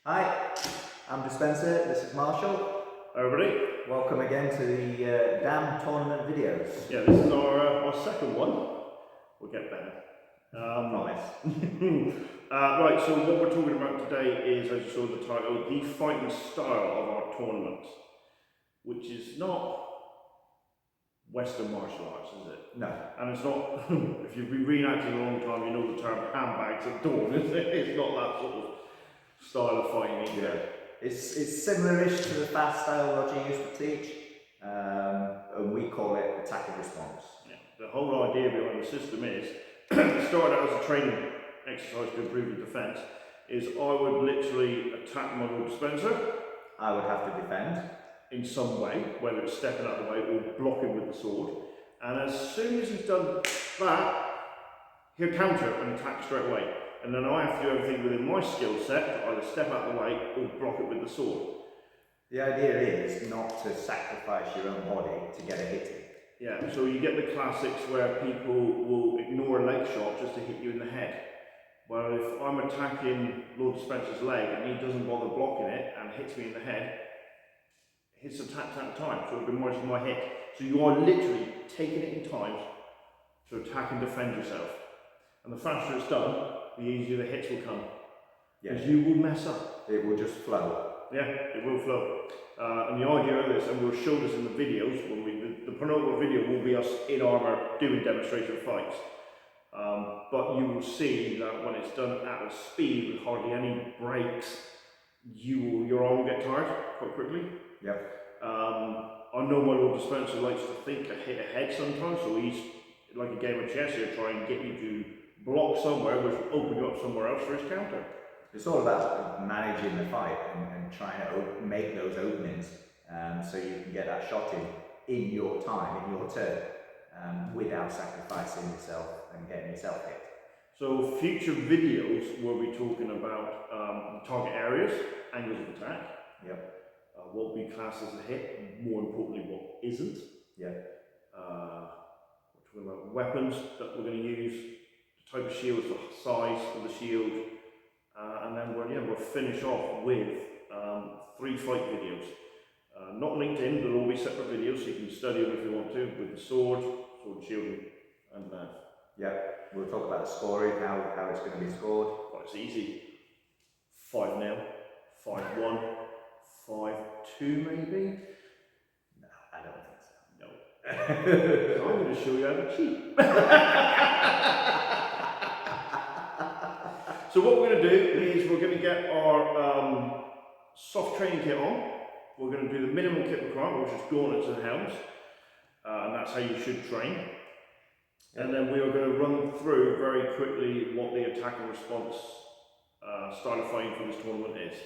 Hi, I'm Dispenser, this is Marshall. Hi everybody. Welcome again to the D.A.M tournament videos. Yeah, this is our second one. We'll get better. Promise. Right, so what we're talking about today is, as you saw the title, the fighting style of our tournament, which is not Western martial arts, is it? No. And it's not, if you've been reenacting a long time, you know the term handbags at dawn, isn't it? It's not that sort of style of fighting either. Yeah. It's similar-ish to the fast style Roger used to teach, and we call it attack and response. Yeah. The whole idea behind the system is, it started out as a training exercise to improve your defence, is I would literally attack my Lord Dispenser. I would have to defend. In some way, whether it's stepping out of the way or blocking with the sword. And as soon as he's done that, he'll counter and attack straight away. And then I have to do everything within my skill set to either step out of the way or block it with the sword. The idea is not to sacrifice your own body to get a hit in. Yeah, so you get the classics where people will ignore a leg shot just to hit you in the head. Well, if I'm attacking Lord Dispenser's leg and he doesn't bother blocking it and hits me in the head, hits attacks at a time, so it'll be more than my hit. So you are literally taking it in time to attack and defend yourself. And the faster it's done, the easier the hits will come. Because you will mess up. It will just flow. Yeah, it will flow. And the idea of this, and we'll show this in the videos, when the penultimate video will be us in armour doing demonstration fights. But you will see that when it's done at a speed with hardly any breaks, your arm will get tired quite quickly. Yep. I know my Lord Dispenser likes to think ahead sometimes, so he's like a game of chess here, trying to get you to block somewhere, which will open you up somewhere else for his counter. It's all about managing the fight and trying to make those openings so you can get that shot in your time, in your turn, without sacrificing yourself and getting yourself hit. So future videos we'll be talking about target areas, angles of attack. Yep. What will be classed as a hit, and more importantly what isn't. Yeah. We're talking about weapons that we're going to use, the type of shields, the size of the shield, and then we'll finish off with 3 fight videos. Not linked in, they'll all be separate videos, so you can study them if you want to, with the sword, shield and knife. Yeah, we'll talk about the scoring, how it's going to be scored. Well, it's easy. 5-0, 5-1. 5-2 maybe? No, I don't think so. No. I'm going to show you how to cheat. So what we're going to do is we're going to get our soft training kit on. We're going to do the minimum kit requirement, which is gauntlets and helms. And that's how you should train. And then we are going to run through very quickly what the attack and response style of fighting for this tournament is.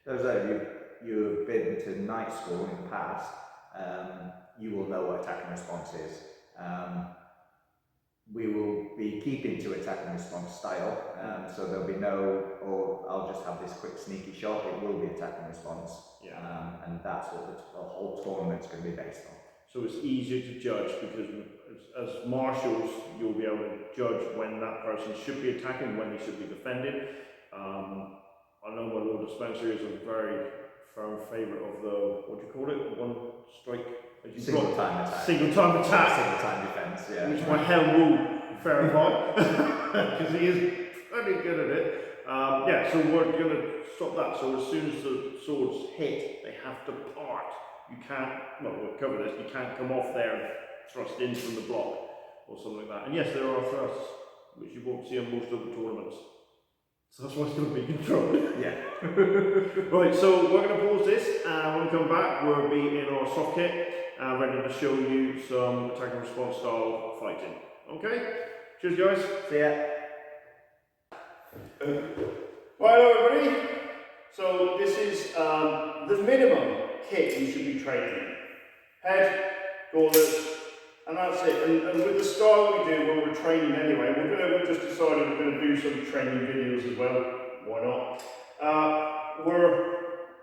Those of you've been to night school in the past, you will know what attack and response is. We will be keeping to attack and response style, so there'll be I'll just have this quick sneaky shot. It will be attack and response, and that's what the whole tournament's going to be based on. So it's easier to judge because as marshals, you'll be able to judge when that person should be attacking, when they should be defending. I know my Lord Dispenser is a very firm favourite of the, what do you call it? One strike? Single time attack. Single time attack. Single time defence, yeah. Which my helm will verify, because he is pretty good at it. So we're going to stop that. So as soon as the swords hit, they have to part. You can't, we'll cover this, you can't come off there and thrust in from the block or something like that. And yes, there are thrusts, which you won't see on most other tournaments. So that's why it's going to be controlled. Yeah. Right, so we're going to pause this, and when we come back, we'll be in our soft kit, ready to show you some attack and response style fighting. Okay? Cheers, guys. See ya. Right, hello everybody. So this is the minimum kit you should be training in. Head, gauntlets, and that's it. And with the style we do when we're training anyway, we've just decided we're going to do some training videos as well. Why not? We're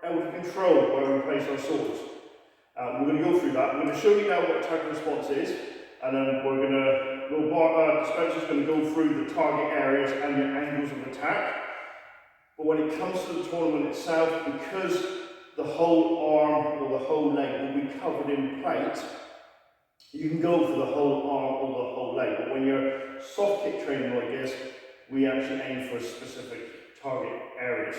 able to control where we place our swords. We're going to go through that. I'm going to show you now what attack and response is, and then Dispenser's going to go through the target areas and the angles of attack. But when it comes to the tournament itself, because the whole arm or the whole leg will be covered in plate, you can go for the whole arm or the whole leg. But when you're soft kick training like this, we actually aim for specific target areas.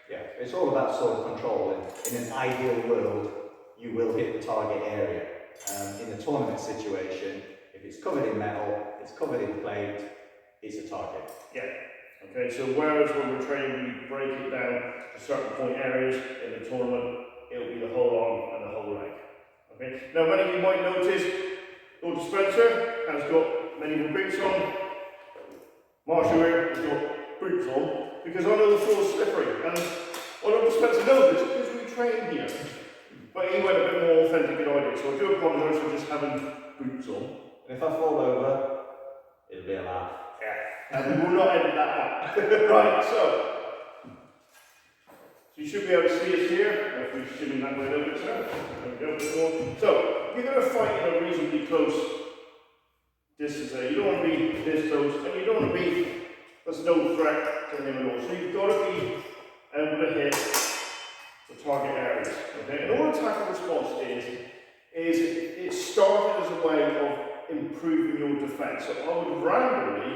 Yeah, it's all about sort of control. In an ideal world, you will hit the target area. In a tournament situation, if it's covered in metal, it's covered in plate, it's a target. Yeah. Okay, so whereas when we're training, we break it down to certain point areas, in the tournament, it'll be the whole arm and the whole leg. Okay, now many of you might notice, Lord Spencer has got many more boots on. Marshall here has got boots on, because I know the floor's slippery, and Lord Spencer knows this because we train here. But he went a bit more authentic than I did, so I do apologise for just having boots on. And if I fall over, it'll be a laugh. Yeah, and we will not edit that out. Right, so you should be able to see us here. If we shimmy that way a little bit, so there we go, a bit more. So you're going to fight in a reasonably close distance there. You don't want to be this close, and you don't want to be, there's no threat to him at all. So you've got to be able to hit the target areas. Okay? And all attack and response is it started as a way of improving your defence. So I would randomly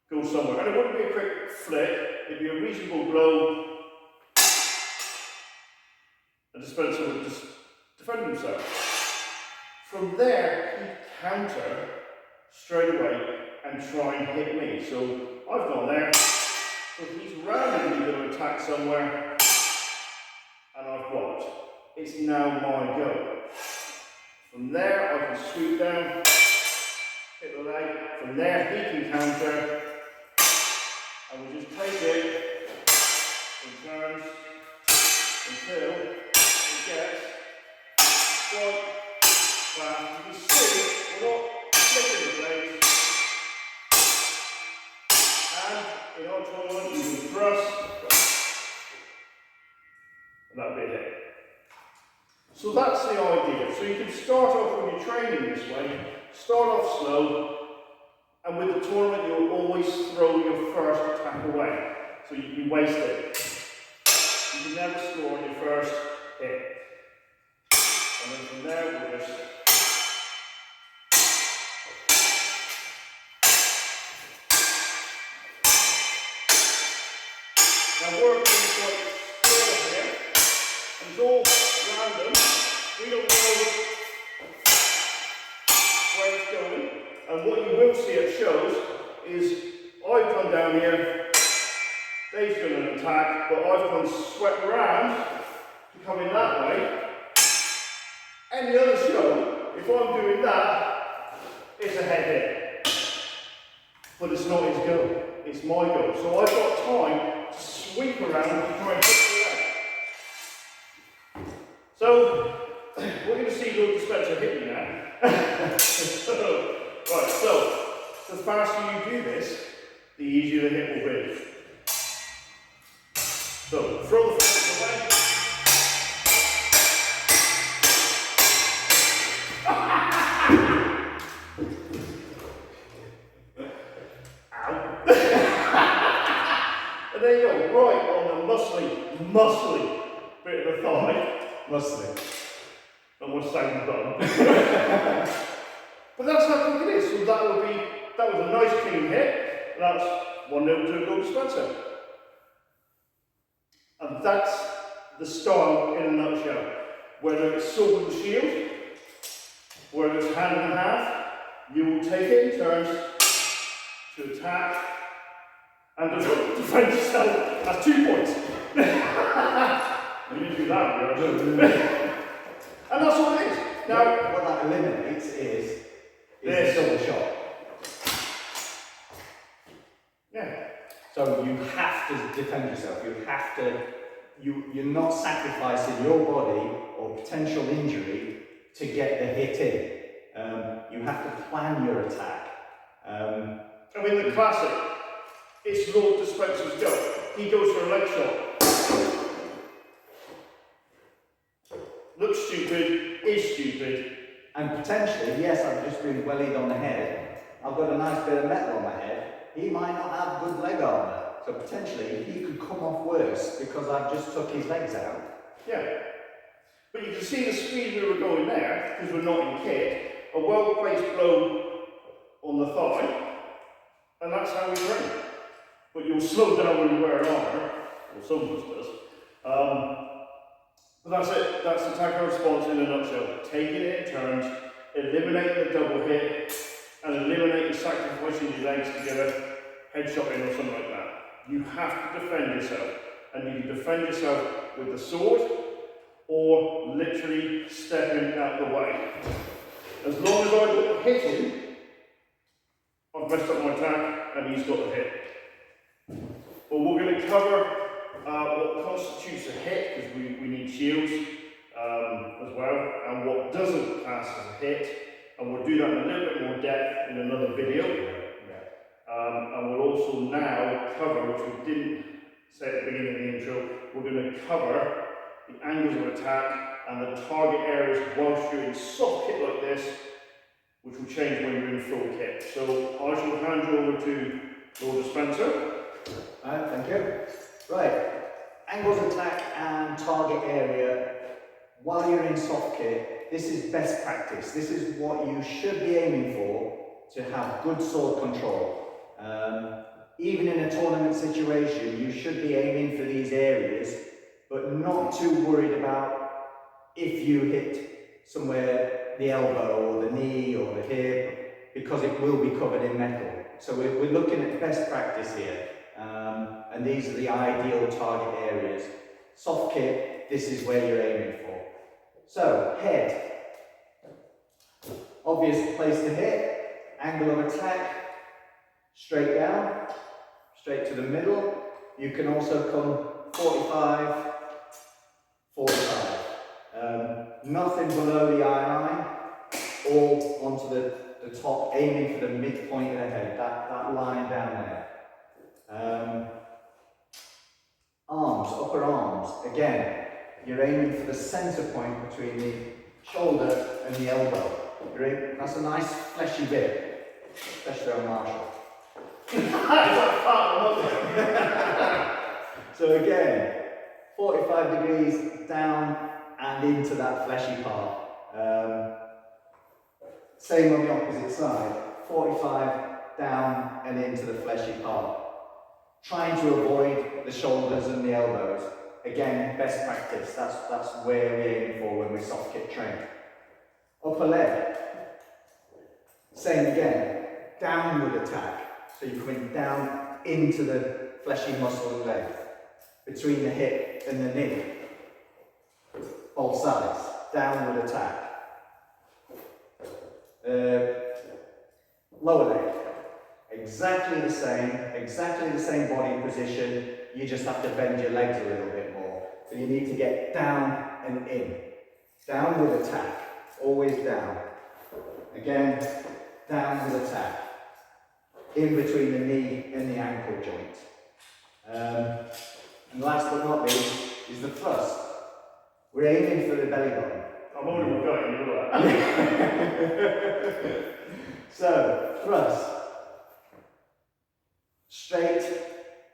go somewhere, and it wouldn't be a quick flick, it'd be a reasonable blow, and the Spencer would just defend himself. From there, he'd counter straight away and try and hit me. So I've gone there, so he's randomly going to attack somewhere, and I've blocked. It's now my go. From there, I can swoop down, hit the leg. From there, he can counter, and we just take it in turns until it gets quite fast. You can see we're not flicking the blades, and in our tournament, you can thrust, and that'll be a hit. So that's the idea. So you can start off when you're training this way, start off slow, and with the tournament you'll always throw your first attack away. So you waste it. You can never score on your first hit. And then from there we'll just now working quite slow here, and it's all random. We don't know where it's going, and what you will see at shows is I've come down here, Dave's done an attack, but I've gone swept around to come in that way. Any other show, if I'm doing that, it's a head hit. But it's not his go, it's my go. So I've got time to sweep around to try and hit the leg. So, we're going to see Lord Spencer hit me now. Right, so the faster you do this, the easier the hit will be. So, throw the foot away. Ow. And there you go, right on the muscly bit of the thigh. Muscly. Almost sang bum. But that's how quick it is. So that was a nice clean hit. And that's 1-0 to Lord Spencer. And that's the style in a nutshell. Whether it's sword and shield, whether it's hand and half, you will take it in turns to attack and defend yourself. That's 2 points. You didn't do that, right? And that's all it is. Now, what that eliminates is a double shot. Yeah. So you have to defend yourself. You have to. You're not sacrificing your body or potential injury to get the hit in. You have to plan your attack. I mean, the classic. It's Lord Spencer's go. He goes for a leg shot. Looks stupid, is stupid. And potentially, yes, I've just been wellied on the head. I've got a nice bit of metal on my head. He might not have good leg armour. So potentially he could come off worse because I've just took his legs out. Yeah. But you can see the speed we were going there, because we're not in kit, a well-placed blow on the thigh, and that's how we train. But you'll slow down when you wear armour, or some of us does. But that's it, that's the tackle response in a nutshell. Taking it in turns, eliminating the double hit, and eliminating sacrificing your legs to get a headshot in or something like that. You have to defend yourself, and you can defend yourself with the sword, or literally stepping out the way. As long as I got the hit in, I've messed up my attack, and he's got the hit. But we're going to cover what constitutes a hit, because we need shields as well, and what doesn't pass as a hit, and we'll do that in a little bit more depth in another video. And we'll also now cover, which we didn't say at the beginning of the intro, we're going to cover the angles of attack and the target areas whilst you're in soft kit like this, which will change when you're in full kit. So I shall hand you over to Lord Spencer. Thank you. Right, angles of attack and target area while you're in soft kit. This is best practice. This is what you should be aiming for to have good sword control. Even in a tournament situation, you should be aiming for these areas, but not too worried about if you hit somewhere the elbow or the knee or the hip, because it will be covered in metal. So we're looking at best practice here, and these are the ideal target areas. Soft kit, this is where you're aiming for. So, head. Obvious place to hit, angle of attack, straight down, straight to the middle. You can also come 45, 45. Nothing below the eye line, all onto the top, aiming for the midpoint of the head, that line down there. Arms, upper arms, again, you're aiming for the centre point between the shoulder and the elbow. That's a nice fleshy bit, especially on Marshall. So again, 45 degrees down and into that fleshy part. Same on the opposite side, 45 down and into the fleshy part. Trying to avoid the shoulders and the elbows. Again, best practice, that's where we're aiming for when we soft kit train. Upper leg, same again, downward attack. So you're coming down into the fleshy muscle and leg, between the hip and the knee. Both sides, downward attack. Lower leg, exactly the same body position, you just have to bend your legs a little bit more. So you need to get down and in. Downward attack, always down. Again, downward attack. In between the knee and the ankle joint. And last but not least is the thrust. We're aiming for the belly button. I'm already going, you know that. So, thrust. Straight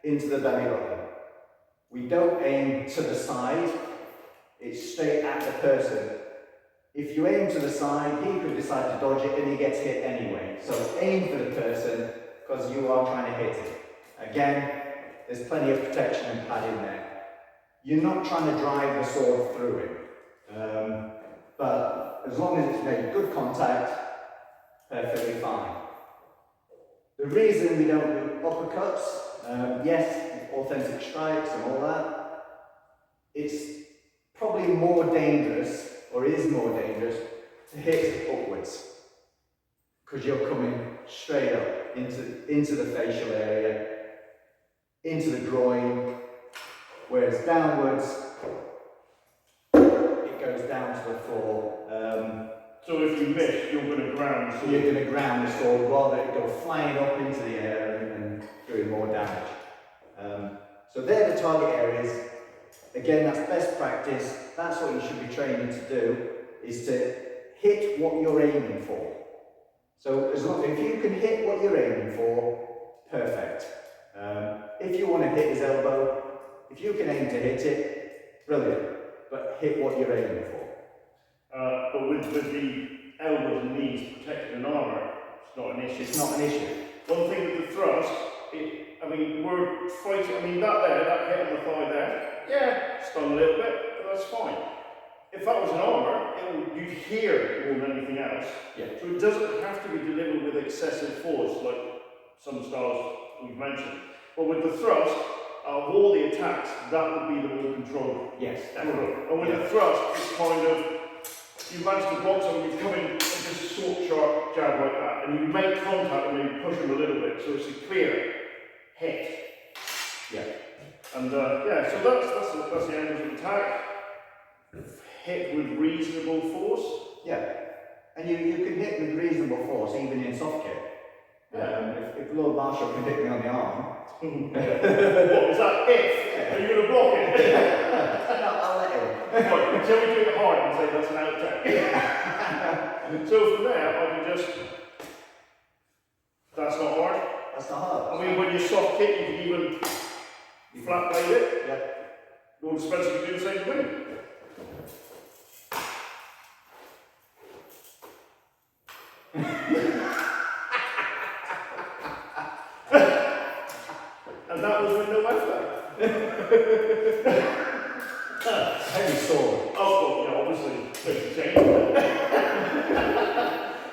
into the belly button. We don't aim to the side, it's straight at the person. If you aim to the side, he could decide to dodge it and he gets hit anyway. So aim for the person because you are trying to hit it. Again, there's plenty of protection and padding there. You're not trying to drive the sword through him. But as long as it's made good contact, perfectly fine. The reason we don't do uppercuts, yes, authentic strikes and all that, it's probably more dangerous, or is more dangerous, to hit upwards. Because you're coming straight up into the facial area, into the groin, whereas downwards, it goes down to the floor. So if you miss, you're going to ground the sword. You're going to ground the sword rather than go flying up into the air and doing more damage. So they're the target areas. Again, that's best practice. That's what you should be training to do, is to hit what you're aiming for. So if you can hit what you're aiming for, perfect. If you want to hit his elbow, if you can aim to hit it, brilliant. But hit what you're aiming for. But with the elbows and knees protected in armour, it's not an issue. It's not an issue. One thing with the thrust, I mean, we're fighting, I mean, that hit on the thigh there, yeah, stung a little bit, but that's fine. If that was an armour, you'd hear it more than anything else. Yeah. So it doesn't have to be delivered with excessive force, like some styles we've mentioned. But with the thrust, of all the attacks, that would be the more controlled. Yes, definitely. And with the thrust, it's kind of, you manage to block someone, you come in and just short, sharp jab like that, and you make contact and maybe push them a little bit, so it's a clear hit. Yeah. And yeah, so that's the end of the attack. Hit with reasonable force. Yeah. And you can hit with reasonable force even in soft kick. If Lord Marshall can hit me on the arm. What is that? If? Are you going to block it? No, I'll let him. Right, shall we do it hard and say that's an outtake? So from there, I can just. That's not hard. That's not hard. I mean, when you soft kick, you can even flat blade it. Yeah. Lord Spencer can do the same thing. And that was with no effort. Heavy sword. Oh, yeah, obviously, things change.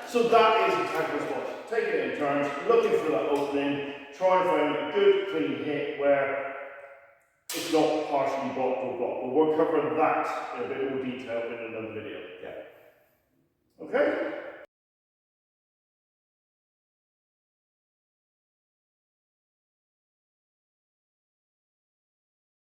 So that is attack response. Take it in turns, looking for that opening, try and find a good, clean hit where it's not partially blocked or blocked. But we'll cover that in a bit more detail in another video. Yeah. Okay?